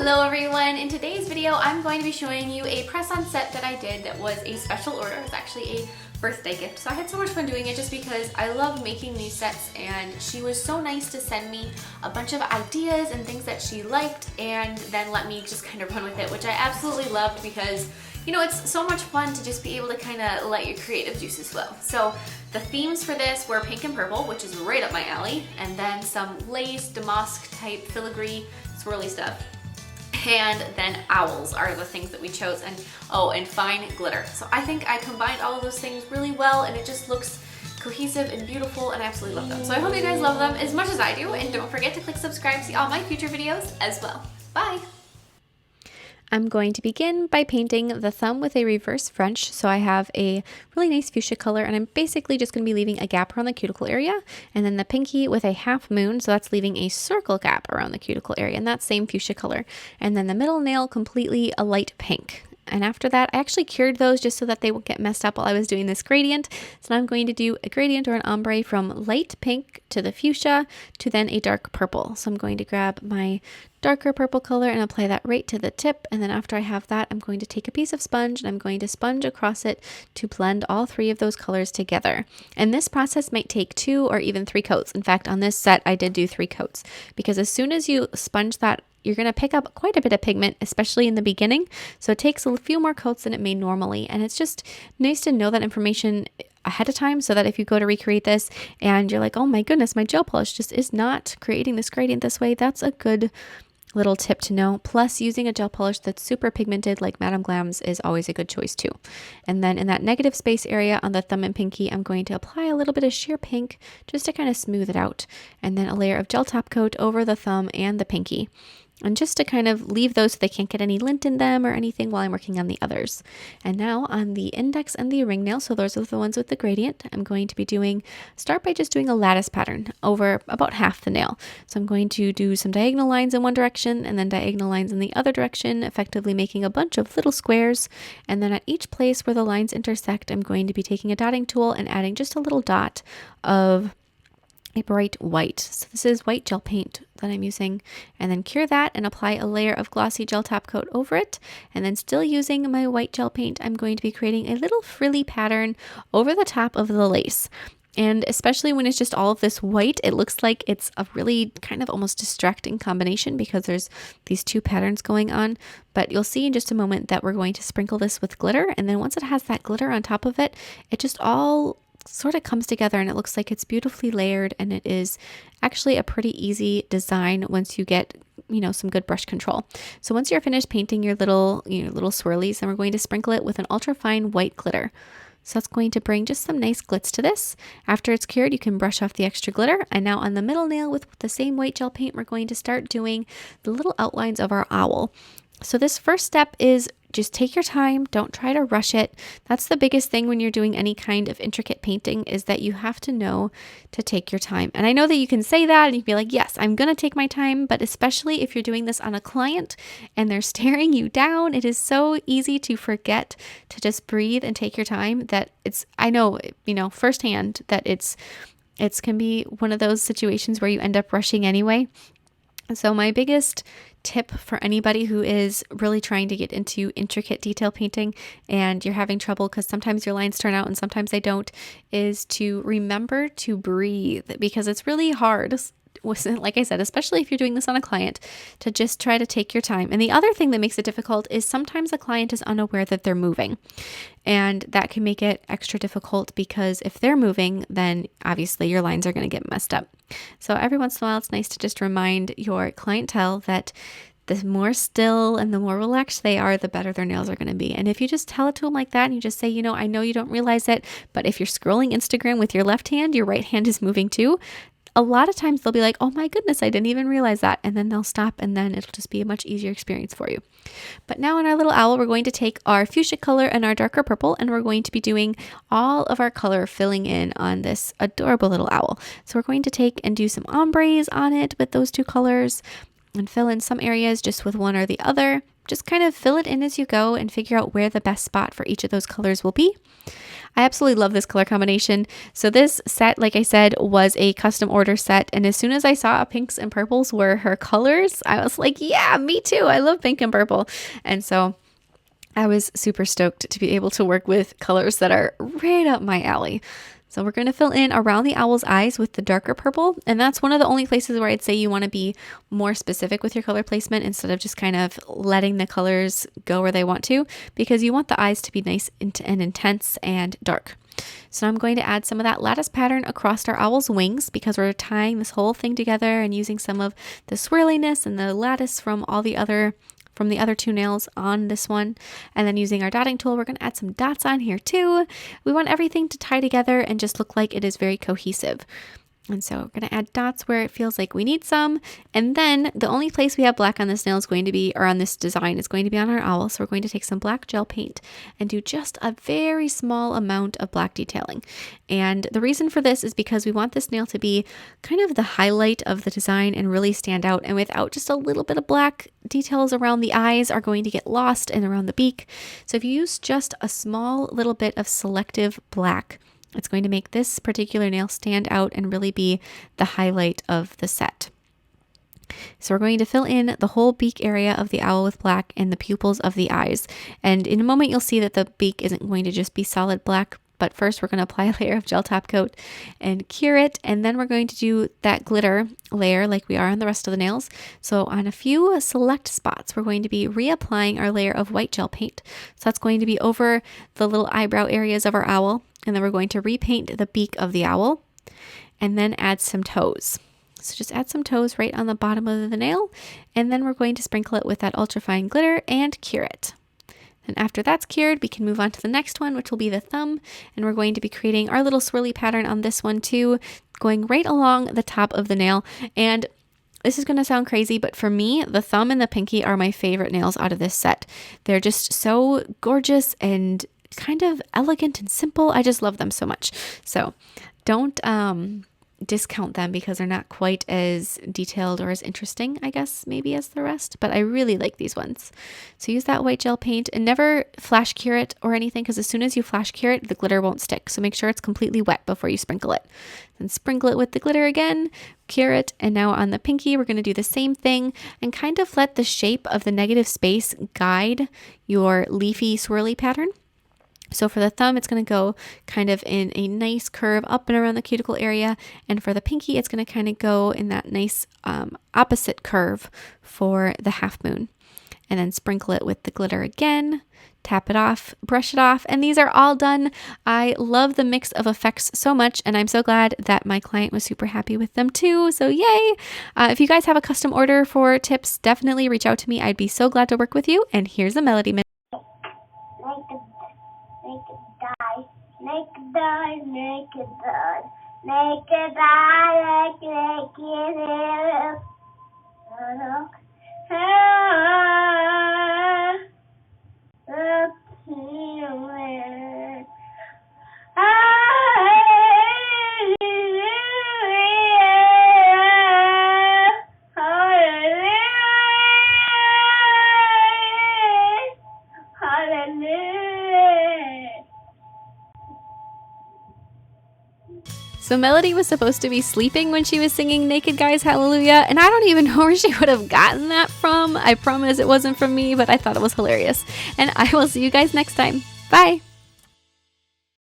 Hello everyone! In today's video, I'm going to be showing you a press-on set that I did that was a special order. It's actually a birthday gift. So I had so much fun doing it just because I love making these sets, and she was so nice to send me a bunch of ideas and things that she liked and then let me just kind of run with it, which I absolutely loved because, you know, it's so much fun to just be able to kind of let your creative juices flow. So the themes for this were pink and purple, which is right up my alley, and then some lace, damask type filigree swirly stuff. And then owls are the things that we chose, and oh, and fine glitter. So I think I combined all of those things really well, and it just looks cohesive and beautiful, and I absolutely love them. So I hope you guys love them as much as I do, and don't forget to click subscribe to see all my future videos as well. Bye! I'm going to begin by painting the thumb with a reverse French. So I have a really nice fuchsia color, and I'm basically just going to be leaving a gap around the cuticle area, and then the pinky with a half moon, so that's leaving a circle gap around the cuticle area, and that same fuchsia color. And then the middle nail completely a light pink. And after that, I actually cured those just so that they won't get messed up while I was doing this gradient. So now I'm going to do a gradient or an ombre from light pink to the fuchsia to then a dark purple. So I'm going to grab my darker purple color and apply that right to the tip. And then after I have that, I'm going to take a piece of sponge and I'm going to sponge across it to blend all three of those colors together. And this process might take 2 or even 3 coats. In fact, on this set, I did do 3 coats because as soon as you sponge that, you're going to pick up quite a bit of pigment, especially in the beginning. So it takes a few more coats than it may normally. And it's just nice to know that information ahead of time so that if you go to recreate this and you're like, oh my goodness, my gel polish just is not creating this gradient this way, that's a good little tip to know. Plus, using a gel polish that's super pigmented like Madame Glam's is always a good choice too. And then in that negative space area on the thumb and pinky, I'm going to apply a little bit of sheer pink just to kind of smooth it out. And then a layer of gel top coat over the thumb and the pinky. And just to kind of leave those so they can't get any lint in them or anything while I'm working on the others. And now on the index and the ring nail, so those are the ones with the gradient, I'm going to be start by just doing a lattice pattern over about half the nail. So I'm going to do some diagonal lines in one direction and then diagonal lines in the other direction, effectively making a bunch of little squares. And then at each place where the lines intersect, I'm going to be taking a dotting tool and adding just a little dot of a bright white. So this is white gel paint that I'm using, and then cure that and apply a layer of glossy gel top coat over it. And then still using my white gel paint, I'm going to be creating a little frilly pattern over the top of the lace. And especially when it's just all of this white, it looks like it's a really kind of almost distracting combination because there's these 2 patterns going on. But you'll see in just a moment that we're going to sprinkle this with glitter. And then once it has that glitter on top of it, it just all sort of comes together and it looks like it's beautifully layered, and it is actually a pretty easy design once you get, you know, some good brush control. So once you're finished painting your little swirlies, then we're going to sprinkle it with an ultra fine white glitter. So that's going to bring just some nice glitz to this. After it's cured, you can brush off the extra glitter. And now on the middle nail with the same white gel paint, we're going to start doing the little outlines of our owl. So this first step is just take your time. Don't try to rush it. That's the biggest thing when you're doing any kind of intricate painting, is that you have to know to take your time. And I know that you can say that and you'd be like, yes, I'm going to take my time. But especially if you're doing this on a client and they're staring you down, it is so easy to forget to just breathe and take your time. I know, firsthand that it can be one of those situations where you end up rushing anyway. So my biggest tip for anybody who is really trying to get into intricate detail painting and you're having trouble because sometimes your lines turn out and sometimes they don't, is to remember to breathe, because it's really hard, like I said, especially if you're doing this on a client, to just try to take your time. And the other thing that makes it difficult is sometimes a client is unaware that they're moving. And that can make it extra difficult because if they're moving, then obviously your lines are going to get messed up. So every once in a while, it's nice to just remind your clientele that the more still and the more relaxed they are, the better their nails are going to be. And if you just tell it to them like that and you just say, I know you don't realize it, but if you're scrolling Instagram with your left hand, your right hand is moving too. A lot of times they'll be like, oh my goodness, I didn't even realize that. And then they'll stop, and then it'll just be a much easier experience for you. But now on our little owl, we're going to take our fuchsia color and our darker purple, and we're going to be doing all of our color filling in on this adorable little owl. So we're going to take and do some ombres on it with those 2 colors and fill in some areas just with one or the other. just kind of fill it in as you go and figure out where the best spot for each of those colors will be. I absolutely love this color combination. So this set, like I said, was a custom order set. And as soon as I saw pinks and purples were her colors, I was like, yeah, me too. I love pink and purple. And so I was super stoked to be able to work with colors that are right up my alley. So we're going to fill in around the owl's eyes with the darker purple. And that's one of the only places where I'd say you want to be more specific with your color placement instead of just kind of letting the colors go where they want to, because you want the eyes to be nice and intense and dark. So I'm going to add some of that lattice pattern across our owl's wings because we're tying this whole thing together and using some of the swirliness and the lattice from the other two nails on this one. And then using our dotting tool, we're going to add some dots on here too. We want everything to tie together and just look like it is very cohesive. And so we're going to add dots where it feels like we need some. And then the only place we have black on this nail is going to be, or on this design, is going to be on our owl. So we're going to take some black gel paint and do just a very small amount of black detailing. And the reason for this is because we want this nail to be kind of the highlight of the design and really stand out. And without just a little bit of black, details around the eyes are going to get lost and around the beak. So if you use just a small little bit of selective black, it's going to make this particular nail stand out and really be the highlight of the set. So we're going to fill in the whole beak area of the owl with black and the pupils of the eyes. And in a moment, you'll see that the beak isn't going to just be solid black, but first we're going to apply a layer of gel top coat and cure it. And then we're going to do that glitter layer like we are on the rest of the nails. So on a few select spots, we're going to be reapplying our layer of white gel paint. So that's going to be over the little eyebrow areas of our owl. And then we're going to repaint the beak of the owl and then add some toes. So just add some toes right on the bottom of the nail. And then we're going to sprinkle it with that ultrafine glitter and cure it. And after that's cured, we can move on to the next one, which will be the thumb. And we're going to be creating our little swirly pattern on this one too, going right along the top of the nail. And this is going to sound crazy, but for me, the thumb and the pinky are my favorite nails out of this set. They're just so gorgeous and kind of elegant and simple. I just love them so much. So don't discount them because they're not quite as detailed or as interesting, I guess, maybe as the rest, but I really like these ones. So use that white gel paint and never flash cure it or anything, because as soon as you flash cure it, the glitter won't stick. So make sure it's completely wet before you sprinkle it. Then sprinkle it with the glitter again, cure it, and now on the pinky, we're going to do the same thing and kind of let the shape of the negative space guide your leafy swirly pattern. So for the thumb, it's going to go kind of in a nice curve up and around the cuticle area. And for the pinky, it's going to kind of go in that nice opposite curve for the half moon. And then sprinkle it with the glitter again, tap it off, brush it off. And these are all done. I love the mix of effects so much. And I'm so glad that my client was super happy with them too. So yay. If you guys have a custom order for tips, definitely reach out to me. I'd be so glad to work with you. And here's a Melody Minute. Make it die, make it die, make it die, make it live. So Melody was supposed to be sleeping when she was singing Naked Guys Hallelujah, and I don't even know where she would have gotten that from. I promise it wasn't from me, but I thought it was hilarious. And I will see you guys next time. Bye!